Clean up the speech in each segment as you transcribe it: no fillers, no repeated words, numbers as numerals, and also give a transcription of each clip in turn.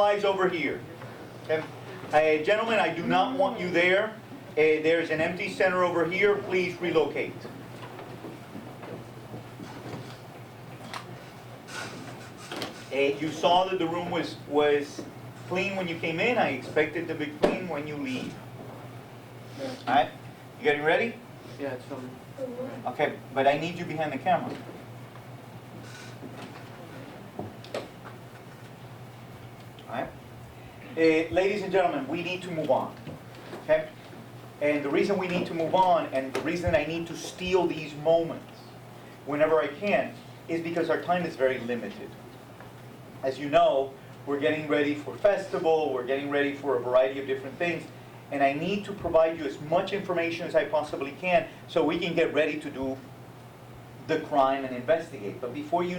Eyes over here. Okay. Gentlemen, I do not want you there. There's an empty center over here. Please relocate. You saw that the room was clean when you came in. I expect it to be clean when you leave. All right? You getting ready? Yeah, it's filming. Okay, but I need you behind the camera. All right? Ladies and gentlemen, we need to move on. Okay? And the reason we need to move on, and the reason I need to steal these moments whenever I can, is because our time is very limited. As you know, we're getting ready for festival, we're getting ready for a variety of different things, and I need to provide you as much information as I possibly can so we can get ready to do the crime and investigate. But before you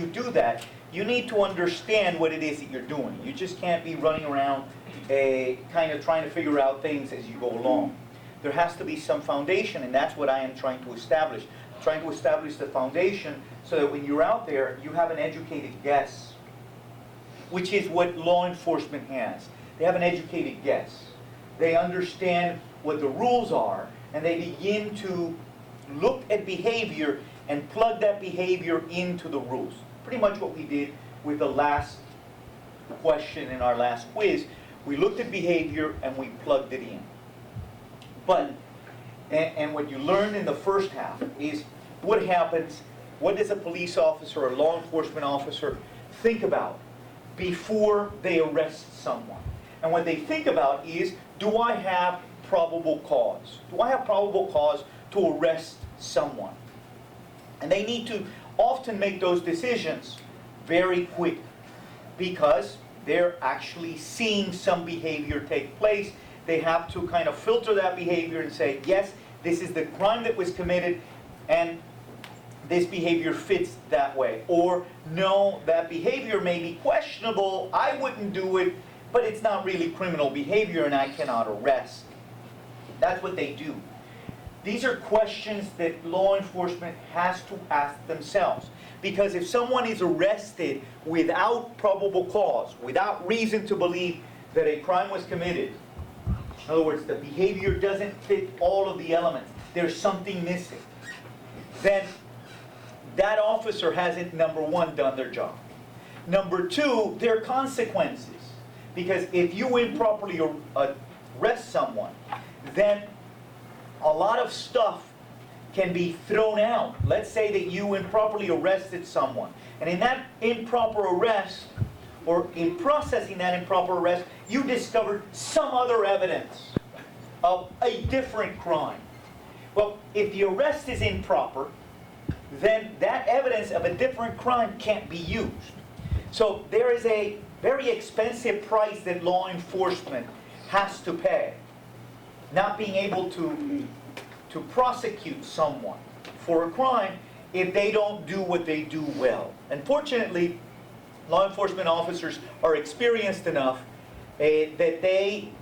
do that, you need to understand what it is that you're doing. You just can't be running around kind of trying to figure out things as you go along. There has to be some foundation, and that's what I am trying to establish. I'm trying to establish the foundation so that when you're out there, you have an educated guess, which is what law enforcement has. They have an educated guess. They understand what the rules are, and they begin to look at behavior and plug that behavior into the rules. Pretty much what we did with the last question in our last quiz. We looked at behavior and we plugged it in. But, and what you learned in the first half is what happens, what does a police officer or law enforcement officer think about before they arrest someone? And what they think about is, do I have probable cause? Do I have probable cause to arrest someone? And they need to often make those decisions very quick because they're actually seeing some behavior take place. They have to kind of filter that behavior and say, yes, this is the crime that was committed and this behavior fits that way. Or, no, that behavior may be questionable, I wouldn't do it, but it's not really criminal behavior and I cannot arrest. That's what they do. These are questions that law enforcement has to ask themselves. Because if someone is arrested without probable cause, without reason to believe that a crime was committed, in other words, the behavior doesn't fit all of the elements, there's something missing, then that officer hasn't, number one, done their job. Number two, there are consequences. Because if you improperly arrest someone, then a lot of stuff can be thrown out. Let's say that you improperly arrested someone. And in that improper arrest, or in processing that improper arrest, you discovered some other evidence of a different crime. Well, if the arrest is improper, then that evidence of a different crime can't be used. So there is a very expensive price that law enforcement has to pay. Not being able to prosecute someone for a crime if they don't do what they do well. Unfortunately, law enforcement officers are experienced enough that they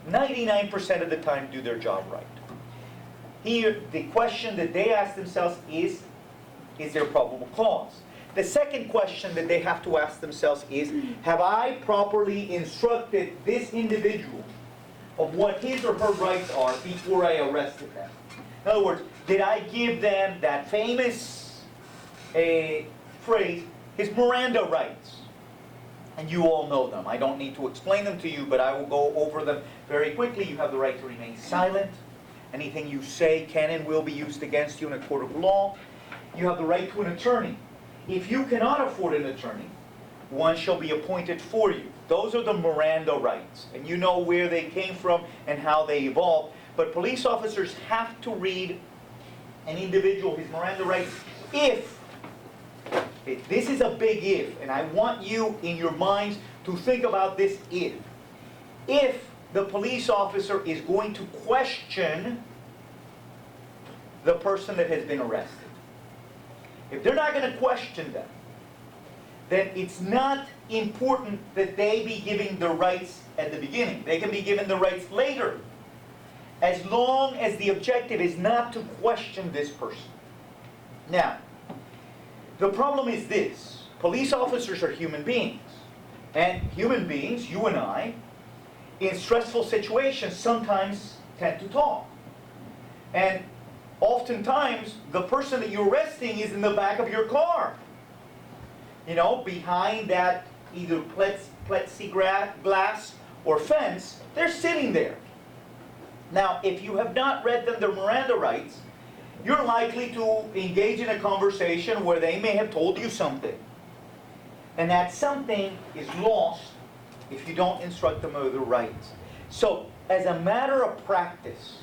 99% of the time do their job right. Here, the question that they ask themselves is there probable cause? The second question that they have to ask themselves is, have I properly instructed this individual of what his or her rights are before I arrested them? In other words, did I give them that famous phrase, his Miranda rights? And you all know them. I don't need to explain them to you, but I will go over them very quickly. You have the right to remain silent. Anything you say can and will be used against you in a court of law. You have the right to an attorney. If you cannot afford an attorney, one shall be appointed for you. Those are the Miranda rights. And you know where they came from and how they evolved. But police officers have to read an individual his Miranda rights if, this is a big if, and I want you in your minds to think about this if the police officer is going to question the person that has been arrested. If they're not going to question them, then it's not important that they be giving the rights at the beginning. They can be given the rights later, as long as the objective is not to question this person. Now, the problem is this. Police officers are human beings. And human beings, you and I, in stressful situations sometimes tend to talk. And oftentimes, the person that you're arresting is in the back of your car. You know, behind that either plexiglass or fence, they're sitting there. Now, if you have not read them their Miranda rights, you're likely to engage in a conversation where they may have told you something. And that something is lost if you don't instruct them of the rights. So, as a matter of practice,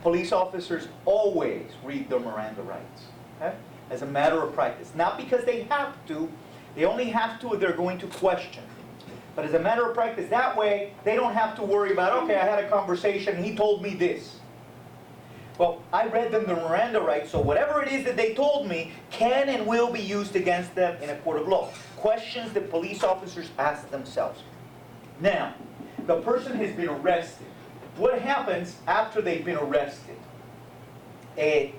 police officers always read their Miranda rights. Okay? As a matter of practice. Not because they have to, they only have to if they're going to question. But as a matter of practice, that way, they don't have to worry about, okay, I had a conversation and he told me this. Well, I read them the Miranda rights, so whatever it is that they told me can and will be used against them in a court of law. Questions that police officers ask themselves. Now, the person has been arrested. What happens after they've been arrested?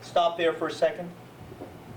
Stop there for a second.